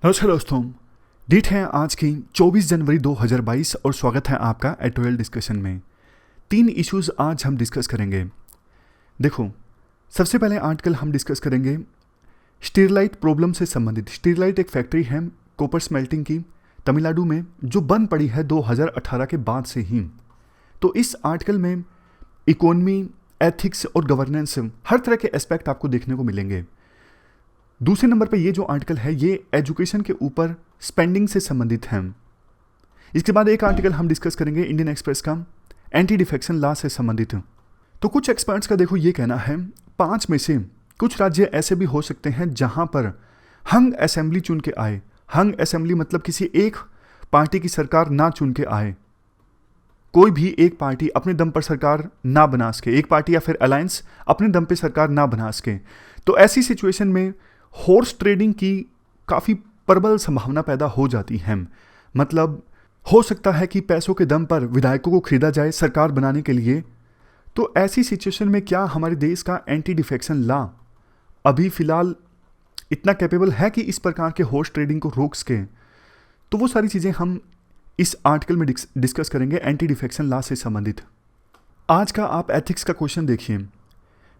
नमस्कार दोस्तों। डेट है आज की 24 जनवरी 2022 और स्वागत है आपका एडिटोरियल डिस्कशन में। 3 इश्यूज आज हम डिस्कस करेंगे। देखो, सबसे पहले आर्टिकल हम डिस्कस करेंगे स्टीरलाइट प्रॉब्लम से संबंधित। स्टीरलाइट एक फैक्ट्री है कॉपर स्मेल्टिंग की तमिलनाडु में, जो बंद पड़ी है 2018 के बाद से ही। तो इस आर्टिकल में इकोनॉमी, एथिक्स और गवर्नेंस हर तरह के एस्पेक्ट आपको देखने को मिलेंगे। दूसरे नंबर पे ये जो आर्टिकल है ये एजुकेशन के ऊपर स्पेंडिंग से संबंधित है। इसके बाद एक आर्टिकल हम डिस्कस करेंगे इंडियन एक्सप्रेस का एंटी डिफेक्शन लॉ से संबंधित। तो कुछ एक्सपर्ट्स का देखो ये कहना है 5 में से कुछ राज्य ऐसे भी हो सकते हैं जहां पर हंग असेंबली चुन के आए। हंग असेंबली मतलब किसी एक पार्टी की सरकार ना चुन के आए, कोई भी एक पार्टी अपने दम पर सरकार ना बना सके, एक पार्टी या फिर अलायंस अपने दम पे सरकार ना बना सके। तो ऐसी सिचुएशन में हॉर्स ट्रेडिंग की काफ़ी प्रबल संभावना पैदा हो जाती है। मतलब हो सकता है कि पैसों के दम पर विधायकों को खरीदा जाए सरकार बनाने के लिए। तो ऐसी सिचुएशन में क्या हमारे देश का एंटी डिफेक्शन लॉ अभी फिलहाल इतना कैपेबल है कि इस प्रकार के हॉर्स ट्रेडिंग को रोक सके? तो वो सारी चीज़ें हम इस आर्टिकल में डिस्कस करेंगे एंटी डिफेक्शन लॉ से संबंधित। आज का आप एथिक्स का क्वेश्चन देखिए।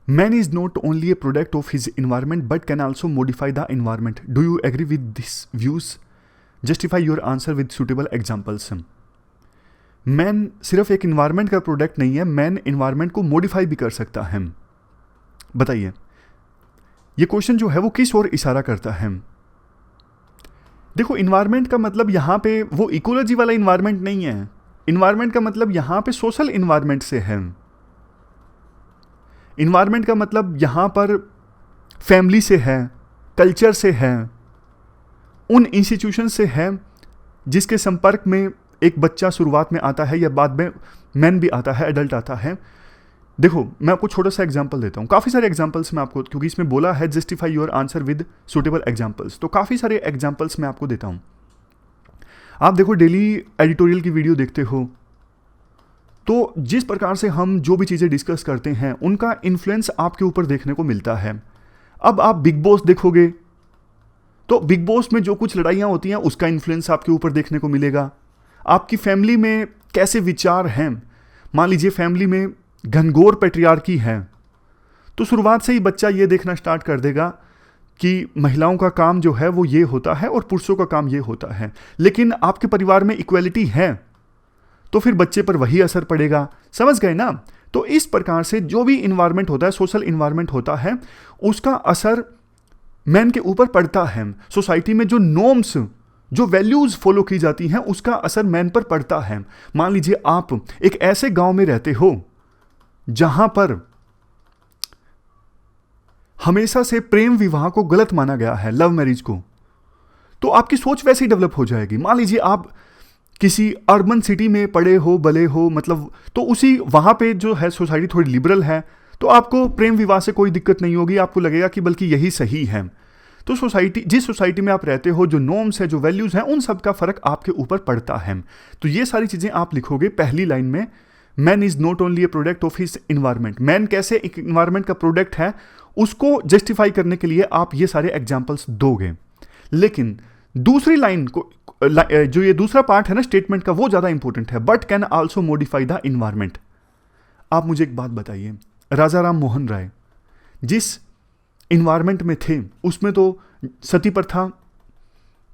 Man is not only a product of his environment but can also modify the environment. Do you agree with these views? Justify your answer with suitable examples. Man सिर्फ एक environment का product नहीं है, man environment को modify भी कर सकता है। बताइए ये क्वेश्चन जो है वो किस ओर इशारा करता है? देखो, environment का मतलब यहाँ पे वो इकोलॉजी वाला environment नहीं है। environment का मतलब यहाँ पे सोशल environment से है। इन्वायरमेंट का मतलब यहाँ पर फैमिली से है, कल्चर से है, उन इंस्टीट्यूशन से है जिसके संपर्क में एक बच्चा शुरुआत में आता है या बाद में मैन भी आता है, एडल्ट आता है। देखो, मैं आपको छोटा सा एग्जांपल देता हूँ। काफ़ी सारे एग्जांपल्स मैं आपको, क्योंकि इसमें बोला है justify your answer with suitable examples, तो काफ़ी सारे एग्जांपल्स मैं आपको देता हूँ। आप देखो, डेली एडिटोरियल की वीडियो देखते हो तो जिस प्रकार से हम जो भी चीज़ें डिस्कस करते हैं उनका इन्फ्लुएंस आपके ऊपर देखने को मिलता है। अब आप बिग बॉस देखोगे तो बिग बॉस में जो कुछ लड़ाइयाँ होती हैं उसका इन्फ्लुएंस आपके ऊपर देखने को मिलेगा। आपकी फैमिली में कैसे विचार हैं, मान लीजिए फैमिली में घनघोर पैट्रियार्की है तो शुरुआत से ही बच्चा ये देखना स्टार्ट कर देगा कि महिलाओं का काम जो है वो ये होता है और पुरुषों का काम ये होता है। लेकिन आपके परिवार में इक्वलिटी है तो फिर बच्चे पर वही असर पड़ेगा। समझ गए ना? तो इस प्रकार से जो भी इन्वायरमेंट होता है, सोशल इन्वायरमेंट होता है, उसका असर मैन के ऊपर पड़ता है। सोसाइटी में जो नॉर्म्स, जो वैल्यूज फॉलो की जाती हैं उसका असर मैन पर पड़ता है। मान लीजिए आप एक ऐसे गांव में रहते हो जहां पर हमेशा से प्रेम विवाह को गलत माना गया है, लव मैरिज को, तो आपकी सोच वैसे ही डेवलप हो जाएगी। मान लीजिए आप किसी अर्बन सिटी में पड़े हो, बले हो, मतलब तो उसी वहाँ पे जो है सोसाइटी थोड़ी लिबरल है तो आपको प्रेम विवाह से कोई दिक्कत नहीं होगी, आपको लगेगा कि बल्कि यही सही है। तो सोसाइटी, जिस सोसाइटी में आप रहते हो, जो नॉर्म्स है, जो वैल्यूज़ हैं, उन सब का फ़र्क आपके ऊपर पड़ता है। तो ये सारी चीज़ें आप लिखोगे पहली लाइन में। Man is not only A product of his environment. Man कैसे एक इन्वायरमेंट का प्रोडक्ट है उसको जस्टिफाई करने के लिए आप ये सारे एग्जाम्पल्स दोगे। लेकिन दूसरी लाइन को, जो ये दूसरा पार्ट है ना स्टेटमेंट का, वो ज़्यादा इंपॉर्टेंट है। But can also modify the environment. आप मुझे एक बात बताइए, राजा राम मोहन राय जिस इन्वायरमेंट में थे उसमें तो सती प्रथा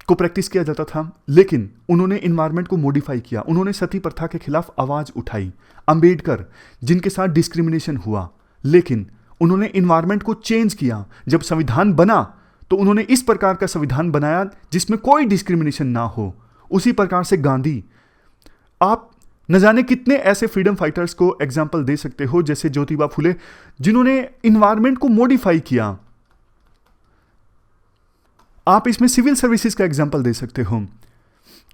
को प्रैक्टिस किया जाता था, लेकिन उन्होंने इन्वायरमेंट को मॉडिफाई किया, उन्होंने सती प्रथा के खिलाफ आवाज़ उठाई। अंबेडकर जिनके साथ डिस्क्रिमिनेशन हुआ, लेकिन उन्होंने इन्वायरमेंट को चेंज किया। जब संविधान बना तो उन्होंने इस प्रकार का संविधान बनाया जिसमें कोई डिस्क्रिमिनेशन ना हो। उसी प्रकार से गांधी, आप न जाने कितने ऐसे फ्रीडम फाइटर्स को एग्जाम्पल दे सकते हो, जैसे ज्योतिबा फुले, जिन्होंने इन्वायरमेंट को मॉडिफाई किया। आप इसमें सिविल सर्विसेज का एग्जाम्पल दे सकते हो।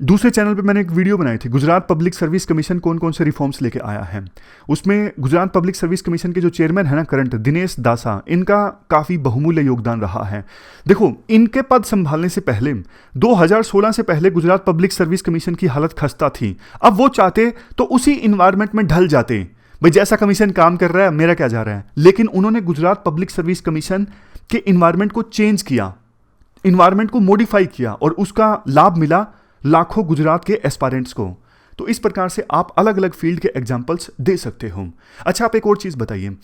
दूसरे चैनल पे मैंने एक वीडियो बनाई थी, गुजरात पब्लिक सर्विस कमीशन कौन कौन से रिफॉर्म्स लेके आया है। उसमें गुजरात पब्लिक सर्विस कमीशन के जो चेयरमैन है ना करंट, दिनेश दासा, इनका काफ़ी बहुमूल्य योगदान रहा है। देखो, इनके पद संभालने से पहले 2016 से पहले गुजरात पब्लिक सर्विस कमीशन की हालत खस्ता थी। अब वो चाहते तो उसी इन्वायरमेंट में ढल जाते, भाई जैसा कमीशन काम कर रहा है मेरा क्या जा रहा है। लेकिन उन्होंने गुजरात पब्लिक सर्विस कमीशन के इन्वायरमेंट को चेंज किया। इन्वायरमेंट को मॉडिफाई किया और उसका लाभ मिला लाखों गुजरात के एस्पायरेंट्स को। तो इस प्रकार से आप अलग अलग फील्ड के एग्जाम्पल्स दे सकते हो। अच्छा, आप एक और चीज़ बताइए,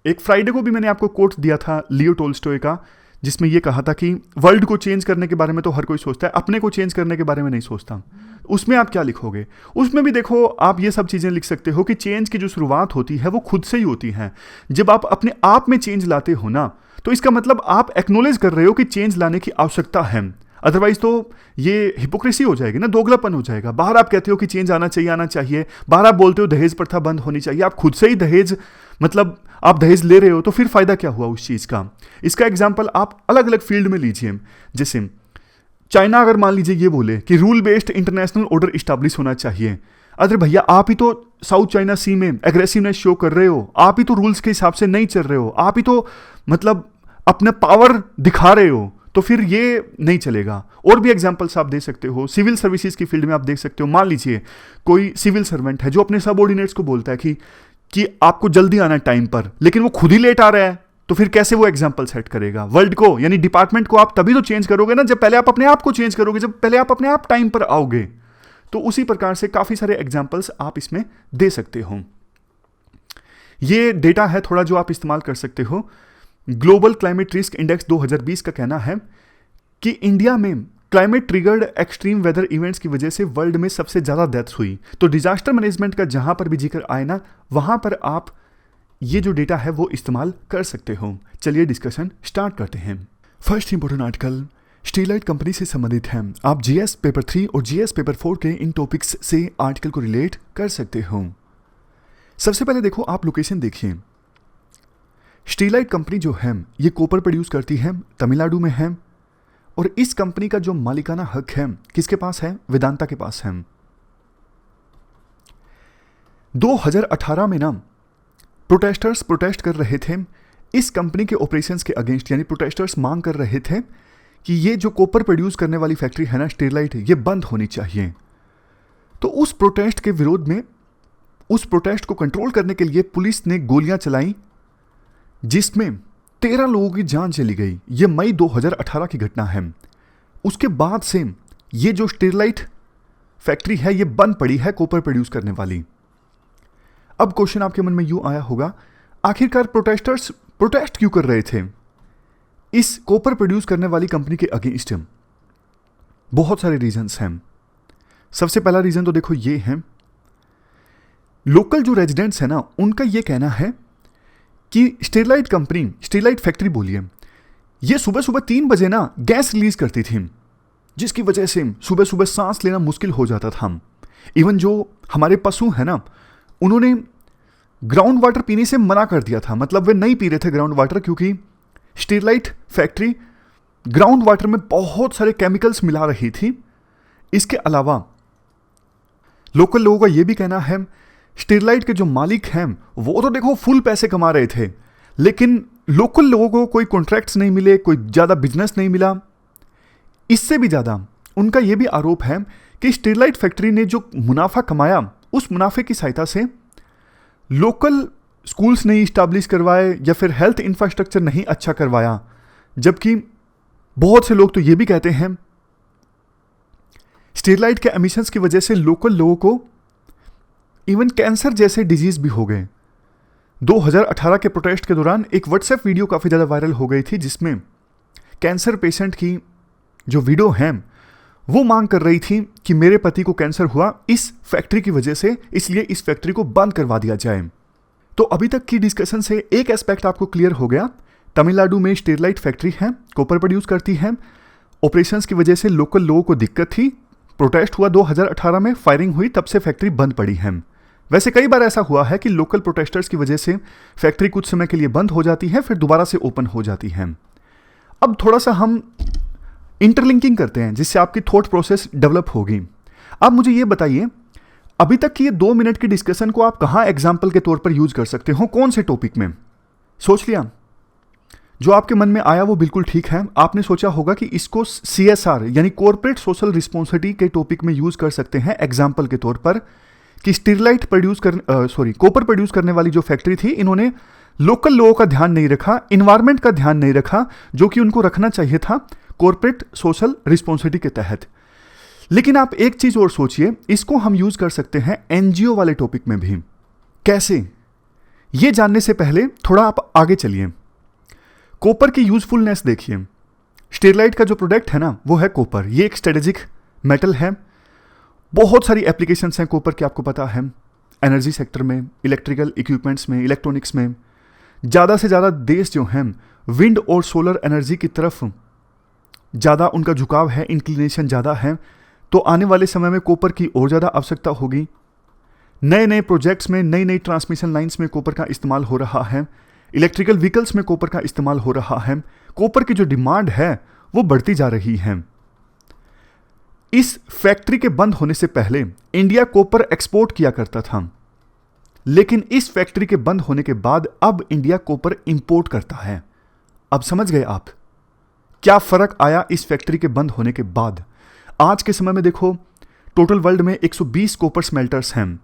एक फ्राइडे को भी मैंने आपको कोट दिया था लियो टोल्स्टॉय का, जिसमें यह कहा था कि वर्ल्ड को चेंज करने के बारे में तो हर कोई सोचता है, अपने को चेंज करने के बारे में नहीं सोचता। उसमें आप क्या लिखोगे? उसमें भी देखो, आप ये सब चीज़ें लिख सकते हो कि चेंज की जो शुरुआत होती है वो खुद से ही होती है। जब आप अपने आप में चेंज लाते हो ना, तो इसका मतलब आप एक्नॉलेज कर रहे हो कि चेंज लाने की आवश्यकता है। अदरवाइज तो ये हिपोक्रेसी हो जाएगी ना, दोगलापन हो जाएगा। बाहर आप कहते हो कि चेंज आना चाहिए, बाहर आप बोलते हो दहेज प्रथा बंद होनी चाहिए, आप खुद से ही दहेज, मतलब आप दहेज ले रहे हो, तो फिर फायदा क्या हुआ उस चीज़ का? इसका एग्जाम्पल आप अलग अलग फील्ड में लीजिए। जैसे चाइना अगर मान लीजिए ये बोले कि rule based international order establish होना चाहिए, अरे भैया आप ही तो साउथ चाइना सी में एग्रेसिवनेस शो कर रहे हो, आप ही तो रूल्स के हिसाब से नहीं चल रहे हो, आप ही तो मतलब अपना पावर दिखा रहे हो, तो फिर ये नहीं चलेगा। और भी एग्जांपल्स आप दे सकते हो। सिविल सर्विसेज की फील्ड में आप देख सकते हो, मान लीजिए कोई सिविल सर्वेंट है जो अपने सबऑर्डिनेट्स को बोलता है कि आपको जल्दी आना है टाइम पर, लेकिन वो खुद ही लेट आ रहा है, तो फिर कैसे वो एग्जाम्पल सेट करेगा? वर्ल्ड को यानी डिपार्टमेंट को आप तभी तो चेंज करोगे ना जब पहले आप अपने आप को चेंज करोगे, जब पहले आप अपने आप टाइम पर आओगे। तो उसी प्रकार से काफ़ी सारे एग्जाम्पल्स आप इसमें दे सकते हो। ये डेटा है थोड़ा जो आप इस्तेमाल कर सकते हो। ग्लोबल क्लाइमेट रिस्क इंडेक्स 2020 का कहना है कि इंडिया में climate triggered extreme weather events की वजह से वर्ल्ड में सबसे ज़्यादा डेथ्स हुई। तो डिजास्टर मैनेजमेंट का जहां पर भी जिक्र आए ना, वहां पर आप ये जो डेटा है वो इस्तेमाल कर सकते हो। चलिए डिस्कशन स्टार्ट करते हैं। फर्स्ट इंपॉर्टेंट आर्टिकल स्टीलाइट कंपनी से संबंधित है। आप जीएस पेपर 3 और जीएस पेपर 4 के इन टॉपिक्स से आर्टिकल को रिलेट कर सकते हो। सबसे पहले देखो, आप लोकेशन देखिए। स्टीलाइट कंपनी जो है ये कॉपर प्रोड्यूस करती है, तमिलनाडु में है, और इस कंपनी का जो मालिकाना हक है किसके पास है? वेदांता के पास है। 2018 में ना प्रोटेस्टर्स प्रोटेस्ट कर रहे थे इस कंपनी के ऑपरेशंस के अगेंस्ट, यानी प्रोटेस्टर्स मांग कर रहे थे कि ये जो कॉपर प्रोड्यूस करने वाली फैक्ट्री है ना स्टीलाइट, ये बंद होनी चाहिए। तो उस प्रोटेस्ट के विरोध में, उस प्रोटेस्ट को कंट्रोल करने के लिए पुलिस ने गोलियां चलाई, जिसमें 13 लोगों की जान चली गई। ये मई 2018 की घटना है। उसके बाद से ये जो स्टीलाइट फैक्ट्री है ये बंद पड़ी है, कॉपर प्रोड्यूस करने वाली। अब क्वेश्चन आपके मन में यूं आया होगा, आखिरकार प्रोटेस्टर्स प्रोटेस्ट क्यों कर रहे थे इस कॉपर प्रोड्यूस करने वाली कंपनी के अगेंस्ट? बहुत सारे रीजंस हैं। सबसे पहला रीजन तो देखो ये है, लोकल जो रेजिडेंट्स है ना, उनका ये कहना है कि स्टीलाइट कंपनी, स्टीलाइट फैक्ट्री बोलिए, ये सुबह सुबह 3 बजे ना गैस रिलीज करती थी, जिसकी वजह से सुबह सुबह सांस लेना मुश्किल हो जाता था। इवन जो हमारे पशु है ना, उन्होंने ग्राउंड वाटर पीने से मना कर दिया था, मतलब वे नहीं पी रहे थे ग्राउंड वाटर, क्योंकि स्टीलाइट फैक्ट्री ग्राउंड वाटर में बहुत सारे केमिकल्स मिला रही थी। इसके अलावा लोकल लोगों का यह भी कहना है, स्टीलाइट के जो मालिक हैं वो तो देखो फुल पैसे कमा रहे थे, लेकिन लोकल लोगों को कोई कॉन्ट्रैक्ट्स नहीं मिले, कोई ज़्यादा बिजनेस नहीं मिला। इससे भी ज़्यादा उनका यह भी आरोप है कि स्टीलाइट फैक्ट्री ने जो मुनाफा कमाया, उस मुनाफे की सहायता से लोकल स्कूल्स नहीं इस्टेब्लिश करवाए या फिर हेल्थ इंफ्रास्ट्रक्चर नहीं अच्छा करवाया। जबकि बहुत से लोग तो ये भी कहते हैं स्टीलाइट के एमिशंस की वजह से लोकल लोगों को इवन कैंसर जैसे डिजीज भी हो गए। 2018 के प्रोटेस्ट के दौरान एक व्हाट्सएप वीडियो काफ़ी ज़्यादा वायरल हो गई थी, जिसमें कैंसर पेशेंट की जो वीडियो है वो मांग कर रही थी कि मेरे पति को कैंसर हुआ इस फैक्ट्री की वजह से, इसलिए इस फैक्ट्री को बंद करवा दिया जाए। तो अभी तक की डिस्कशन से एक एस्पेक्ट आपको क्लियर हो गया। तमिलनाडु में स्टीलाइट फैक्ट्री है, कॉपर प्रोड्यूस करती है, ऑपरेशंस की वजह से लोकल लोगों को दिक्कत थी, प्रोटेस्ट हुआ 2018 में, फायरिंग हुई, तब से फैक्ट्री बंद पड़ी है। वैसे कई बार ऐसा हुआ है कि लोकल प्रोटेस्टर्स की वजह से फैक्ट्री कुछ समय के लिए बंद हो जाती है, फिर दोबारा से ओपन हो जाती है। अब थोड़ा सा हम इंटरलिंकिंग करते हैं, जिससे आपकी थॉट प्रोसेस डेवलप होगी। अब मुझे ये बताइए, अभी तक की ये 2 मिनट की डिस्कशन को आप कहाँ एग्जाम्पल के तौर पर यूज कर सकते हो, कौन से टॉपिक में? सोच लिया? जो आपके मन में आया वो बिल्कुल ठीक है। आपने सोचा होगा कि इसको CSR यानी कॉर्पोरेट सोशल रिस्पॉन्सिबिलिटी के टॉपिक में यूज कर सकते हैं एग्जाम्पल के तौर पर, कि स्टीलाइट कॉपर प्रोड्यूस करने वाली जो फैक्ट्री थी, इन्होंने लोकल लोगों का ध्यान नहीं रखा, इन्वायरमेंट का ध्यान नहीं रखा, जो कि उनको रखना चाहिए था। कॉर्पोरेट सोशल रिस्पॉन्सिबिलिटी के तहत। लेकिन आप एक चीज और सोचिए, इसको हम यूज कर सकते हैं एनजीओ वाले टॉपिक में भी। कैसे, ये जानने से पहले थोड़ा आप आगे चलिए। कॉपर की यूजफुलनेस देखिए। स्टेरलाइट का जो प्रोडक्ट है ना, वो है कॉपर। ये एक स्ट्रेटेजिक मेटल है। बहुत सारी एप्लीकेशंस हैं कॉपर की, आपको पता है। एनर्जी सेक्टर में, इलेक्ट्रिकल इक्विपमेंट्स में, इलेक्ट्रॉनिक्स में ज़्यादा से ज़्यादा देश जो हैं विंड और सोलर एनर्जी की तरफ ज़्यादा उनका झुकाव है, इंक्लिनेशन ज़्यादा है। तो आने वाले समय में कॉपर की और ज़्यादा आवश्यकता होगी। नए नए प्रोजेक्ट्स में, नई नई ट्रांसमिशन लाइंस में कॉपर का इस्तेमाल हो रहा है। इलेक्ट्रिकल व्हीकल्स में कॉपर का इस्तेमाल हो रहा है। कॉपर की जो डिमांड है वो बढ़ती जा रही है। इस फैक्ट्री के बंद होने से पहले इंडिया कॉपर एक्सपोर्ट किया करता था, लेकिन इस फैक्ट्री के बंद होने के बाद अब इंडिया कॉपर इंपोर्ट करता है। अब समझ गए आप क्या फर्क आया इस फैक्ट्री के बंद होने के बाद। आज के समय में देखो, टोटल वर्ल्ड में 120 कॉपर स्मेल्टर्स हैं।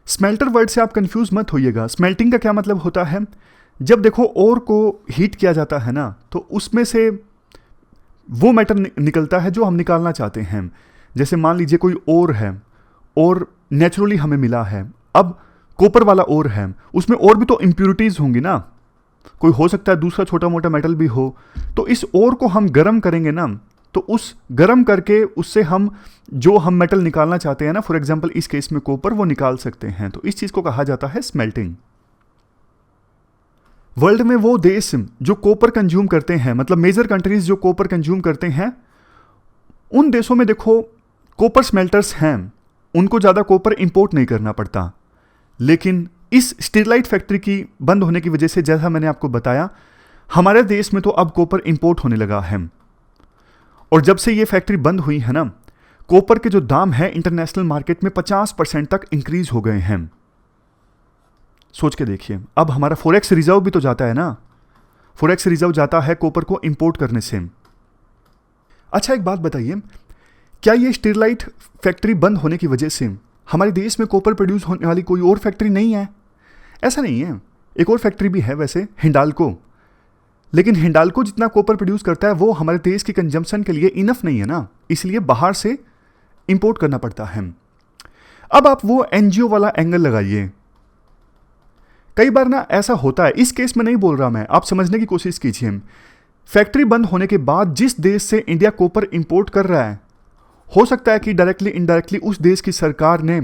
स्मेल्टर वर्ड से आप कंफ्यूज मत होइएगा। स्मेल्टिंग का क्या मतलब होता है, जब देखो ओर को हीट किया जाता है ना, तो उसमें से वो मेटल निकलता है जो हम निकालना चाहते हैं। जैसे मान लीजिए कोई ओर है, और नेचुरली हमें मिला है, अब कॉपर वाला ओर है, उसमें और भी तो इम्प्यूरिटीज होंगी ना, कोई हो सकता है दूसरा छोटा मोटा मेटल भी हो। तो इस ओर को हम गर्म करेंगे ना, तो उस गर्म करके उससे हम जो हम मेटल निकालना चाहते हैं ना, फॉर एग्जांपल इस केस में कॉपर, वो निकाल सकते हैं। तो इस चीज को कहा जाता है स्मेल्टिंग। वर्ल्ड में वो देश जो कॉपर कंज्यूम करते हैं, मतलब मेजर कंट्रीज जो कॉपर कंज्यूम करते हैं, उन देशों में देखो कॉपर स्मेल्टर्स हैं, उनको ज़्यादा कॉपर इंपोर्ट नहीं करना पड़ता। लेकिन इस स्टेरलाइट फैक्ट्री की बंद होने की वजह से, जैसा मैंने आपको बताया, हमारे देश में तो अब कॉपर इंपोर्ट होने लगा है। और जब से ये फैक्ट्री बंद हुई है ना, कॉपर के जो दाम है इंटरनेशनल मार्केट में 50% तक इंक्रीज हो गए हैं। सोच के देखिए, अब हमारा फॉरेक्स रिजर्व भी तो जाता है ना, फॉरेक्स रिजर्व जाता है कॉपर को इंपोर्ट करने से। अच्छा, एक बात बताइए, क्या ये स्टेरलाइट फैक्ट्री बंद होने की वजह से हमारे देश में कॉपर प्रोड्यूस होने वाली कोई और फैक्ट्री नहीं है? ऐसा नहीं है, एक और फैक्ट्री भी है वैसे, हिंडाल्को। लेकिन हिंडाल्को जितना कॉपर प्रोड्यूस करता है वो हमारे देश की कंजम्पशन के लिए इनफ नहीं है ना, इसलिए बाहर से इंपोर्ट करना पड़ता है। अब आप वो एनजीओ वाला एंगल लगाइए। कई बार ना ऐसा होता है, इस केस में नहीं बोल रहा मैं, आप समझने की कोशिश कीजिए। फैक्ट्री बंद होने के बाद जिस देश से इंडिया कॉपर इंपोर्ट कर रहा है, हो सकता है कि डायरेक्टली इनडायरेक्टली उस देश की सरकार ने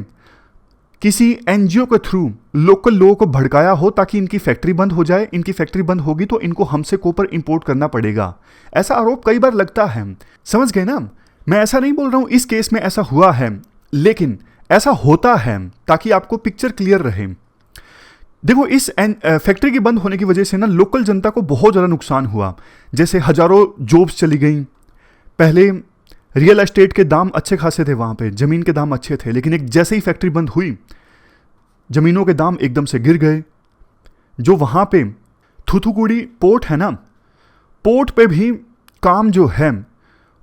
किसी एनजीओ के थ्रू लोकल लोगों को भड़काया हो ताकि इनकी फैक्ट्री बंद हो जाए। इनकी फैक्ट्री बंद होगी तो इनको हमसे कॉपर इंपोर्ट करना पड़ेगा, ऐसा आरोप कई बार लगता है। समझ गए ना, मैं ऐसा नहीं बोल रहा हूं इस केस में ऐसा हुआ है, लेकिन ऐसा होता है ताकि आपको पिक्चर क्लियर रहे। देखो, इस फैक्ट्री के बंद होने की वजह से ना लोकल जनता को बहुत ज़्यादा नुकसान हुआ। जैसे हजारों जॉब्स चली गई। पहले रियल एस्टेट के दाम अच्छे खासे थे, वहाँ पे ज़मीन के दाम अच्छे थे, लेकिन एक जैसे ही फैक्ट्री बंद हुई, ज़मीनों के दाम एकदम से गिर गए। जो वहाँ पे थूथुकुडी पोर्ट है ना, पोर्ट पे भी काम जो है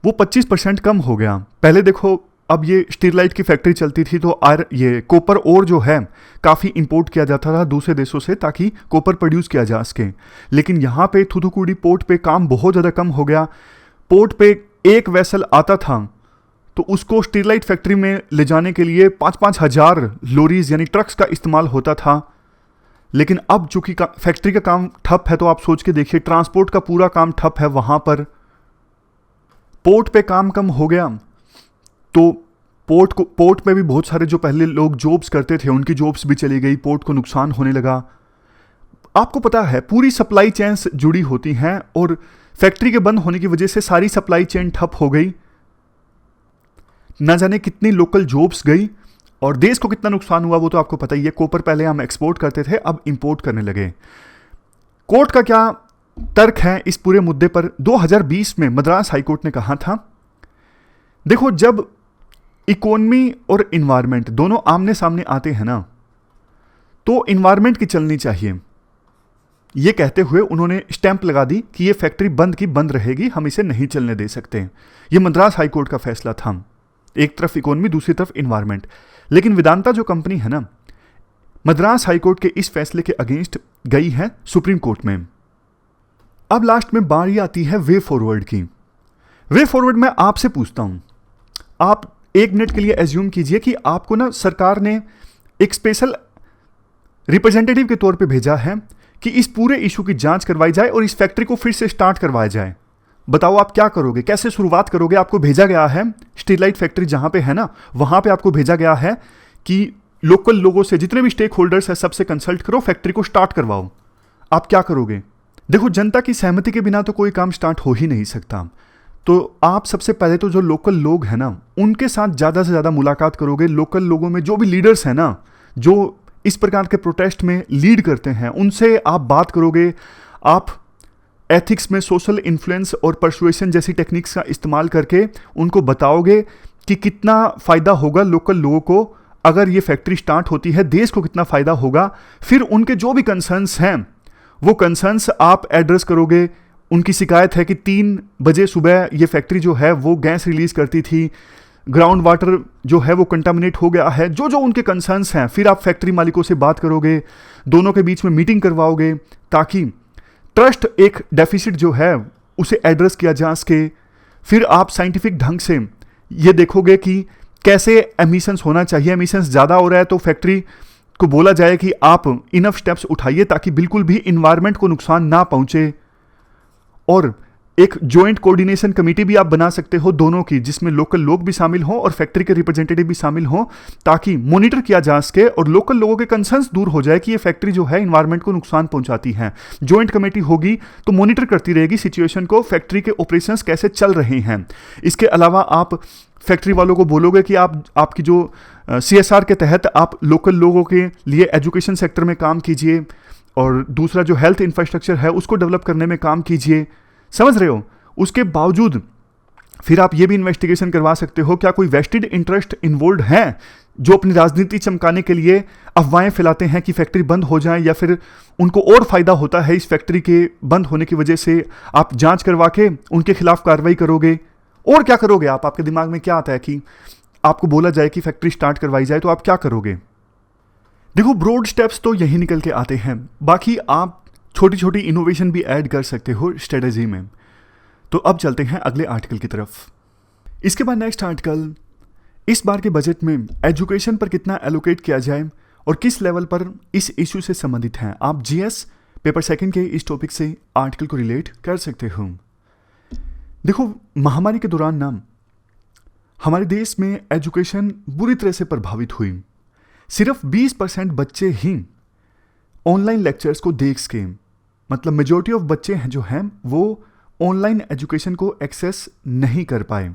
वो 25% कम हो गया। पहले देखो, अब ये स्टेरलाइट की फैक्ट्री चलती थी तो ये कॉपर और जो है काफ़ी इंपोर्ट किया जाता था दूसरे देशों से ताकि कॉपर प्रोड्यूस किया जा सके। लेकिन यहाँ पे थूथुकुडी पोर्ट पे काम बहुत ज़्यादा कम हो गया। पोर्ट पे एक वेसल आता था तो उसको स्टेरलाइट फैक्ट्री में ले जाने के लिए 5-5 हज़ार लॉरीज यानी ट्रक्स का इस्तेमाल होता था। लेकिन अब चूंकि फैक्ट्री का काम ठप है, तो आप सोच के देखिए, ट्रांसपोर्ट का पूरा काम ठप है वहाँ पर। पोर्ट पे काम कम हो गया तो पोर्ट पे भी बहुत सारे जो पहले लोग जॉब्स करते थे उनकी जॉब्स भी चली गई, पोर्ट को नुकसान होने लगा। आपको पता है पूरी सप्लाई चेन्स जुड़ी होती हैं, और फैक्ट्री के बंद होने की वजह से सारी सप्लाई चेन ठप हो गई। ना जाने कितनी लोकल जॉब्स गई और देश को कितना नुकसान हुआ वो तो आपको पता ही है। कॉपर पहले हम एक्सपोर्ट करते थे, अब इंपोर्ट करने लगे। कोर्ट का क्या तर्क है इस पूरे मुद्दे पर? 2020 में मद्रास हाईकोर्ट ने कहा था, देखो, जब इकोनॉमी और इन्वायरमेंट दोनों आमने सामने आते हैं ना, तो इन्वायरमेंट की चलनी चाहिए। ये कहते हुए उन्होंने स्टैंप लगा दी कि ये फैक्ट्री बंद की बंद रहेगी, हम इसे नहीं चलने दे सकते। ये मद्रास हाईकोर्ट का फैसला था। एक तरफ इकोनॉमी, दूसरी तरफ इन्वायरमेंट। लेकिन वेदांता जो कंपनी है ना, मद्रास हाईकोर्ट के इस फैसले के अगेंस्ट गई है सुप्रीम कोर्ट में। अब लास्ट में बारी आती है वे फॉरवर्ड की। वे फॉरवर्ड मैं आपसे पूछता हूं, आप 1 मिनट के लिए एज्यूम कीजिए कि आपको ना सरकार ने एक स्पेशल रिप्रेजेंटेटिव के तौर पे भेजा है कि इस पूरे इशू की जांच करवाई जाए और इस फैक्ट्री को फिर से स्टार्ट करवाया जाए। बताओ आप क्या करोगे, कैसे शुरुआत करोगे? आपको भेजा गया है स्टीरलाइट फैक्ट्री जहां पे है ना, वहां पे आपको भेजा गया है कि लोकल लोगों से, जितने भी स्टेक होल्डर्स है, सबसे कंसल्ट करो, फैक्ट्री को स्टार्ट करवाओ। आप क्या करोगे? देखो, जनता की सहमति के बिना तो कोई काम स्टार्ट हो ही नहीं सकता। तो आप सबसे पहले तो जो लोकल लोग हैं ना, उनके साथ ज़्यादा से ज़्यादा मुलाकात करोगे। लोकल लोगों में जो भी लीडर्स हैं ना, जो इस प्रकार के प्रोटेस्ट में लीड करते हैं, उनसे आप बात करोगे। आप एथिक्स में सोशल इन्फ्लुएंस और परसुएशन जैसी टेक्निक्स का इस्तेमाल करके उनको बताओगे कि कितना फ़ायदा होगा लोकल लोगों को अगर ये फैक्ट्री स्टार्ट होती है, देश को कितना फ़ायदा होगा। फिर उनके जो भी कंसर्न्स हैं, वो कंसर्न्स आप एड्रेस करोगे। उनकी शिकायत है कि 3 बजे सुबह ये फैक्ट्री जो है वो गैस रिलीज करती थी, ग्राउंड वाटर जो है वो कंटामिनेट हो गया है, जो जो उनके कंसर्न्स हैं। फिर आप फैक्ट्री मालिकों से बात करोगे, दोनों के बीच में मीटिंग करवाओगे ताकि ट्रस्ट एक डेफिसिट जो है उसे एड्रेस किया जा सके। फिर आप साइंटिफिक ढंग से ये देखोगे कि कैसे एमिशंस होना चाहिए। एमिशंस ज़्यादा हो रहा है तो फैक्ट्री को बोला जाए कि आप इनफ स्टेप्स उठाइए ताकि बिल्कुल भी इन्वायरमेंट को नुकसान ना पहुंचे। और एक जॉइंट कोऑर्डिनेशन कमेटी भी आप बना सकते हो दोनों की, जिसमें लोकल लोग भी शामिल हों और फैक्ट्री के रिप्रेजेंटेटिव भी शामिल हों, ताकि मॉनिटर किया जा सके और लोकल लोगों के कंसर्न्स दूर हो जाए कि ये फैक्ट्री जो है इन्वायरमेंट को नुकसान पहुंचाती है। जॉइंट कमेटी होगी तो मॉनिटर करती रहेगी सिचुएशन को, फैक्ट्री के ऑपरेशंस कैसे चल रहे हैं। इसके अलावा आप फैक्ट्री वालों को बोलोगे कि आपकी जो CSR के तहत आप लोकल लोगों के लिए एजुकेशन सेक्टर में काम कीजिए और दूसरा जो हेल्थ इंफ्रास्ट्रक्चर है उसको डेवलप करने में काम कीजिए। समझ रहे हो? उसके बावजूद फिर आप ये भी इन्वेस्टिगेशन करवा सकते हो, क्या कोई वेस्टेड इंटरेस्ट इन्वॉल्व है जो अपनी राजनीति चमकाने के लिए अफवाहें फैलाते हैं कि फैक्ट्री बंद हो जाए, या फिर उनको और फायदा होता है इस फैक्ट्री के बंद होने की वजह से। आप जांच करवा के उनके खिलाफ कार्रवाई करोगे। और क्या करोगे आप? आपके दिमाग में क्या आता है कि आपको बोला जाए कि फैक्ट्री स्टार्ट करवाई जाए तो आप क्या करोगे? देखो, ब्रॉड स्टेप्स तो यही निकल के आते हैं, बाकी आप छोटी छोटी इनोवेशन भी ऐड कर सकते हो स्ट्रेटजी में। तो अब चलते हैं अगले आर्टिकल की तरफ। इसके बाद नेक्स्ट आर्टिकल, इस बार के बजट में एजुकेशन पर कितना एलोकेट किया जाए और किस लेवल पर इस इशू से संबंधित हैं। आप GS पेपर 2 के इस टॉपिक से आर्टिकल को रिलेट कर सकते हो। देखो, महामारी के दौरान ना हमारे देश में एजुकेशन बुरी तरह से प्रभावित हुई। सिर्फ 20% बच्चे ही ऑनलाइन लेक्चर्स को देख सके, मतलब मेजॉरिटी ऑफ बच्चे हैं जो हैं वो ऑनलाइन एजुकेशन को एक्सेस नहीं कर पाए।